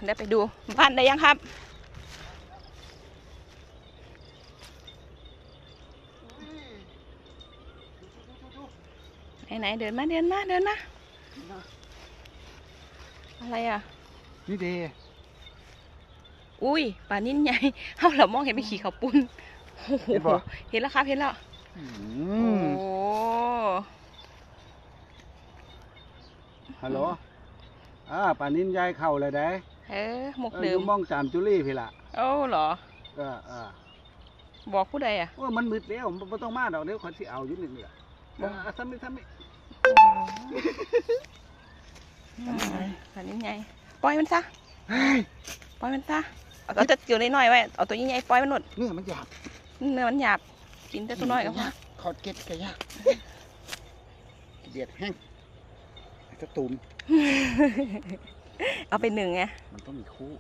เดี๋ยวไปดูบ้านได้ยังครับไหนเดินมาอะไรอ่ะนี่เด อุ้ยป่านิ่นใหญ่เอาเรามองเห็นไปขี่เขาปุ้นโอ้โหเห็นแล้วครับเห็นแล้วโอ้ ฮัลโหลป่านินยายเข้าเลยได้หมก อ เดิม ยู่มองจามจุลี่พี่ละ โอ้เหรอ เออ บอกผู้ใดอ่ะ ว่ามันมืดแล้วไม่ต้องมาดอกเดี๋ยวคนที่เอาอยู่นี่แหละทำไม่ป่านิ่นใหญ่ปล่อยมันซะปล่อยมันซะเอาตัวเกี่ยวน้อยๆไว้เอาตัวใหญ่ๆปล่อยมันหมด เนื้อมันหยาบ เนื้อมันหยาบกินแต่ตัวน้อยก็พอ ขอดเกล็ดก็ยากเดียดแห้งจะตุ่ม เอาไปหนึ่งไง มันต้องมีคู่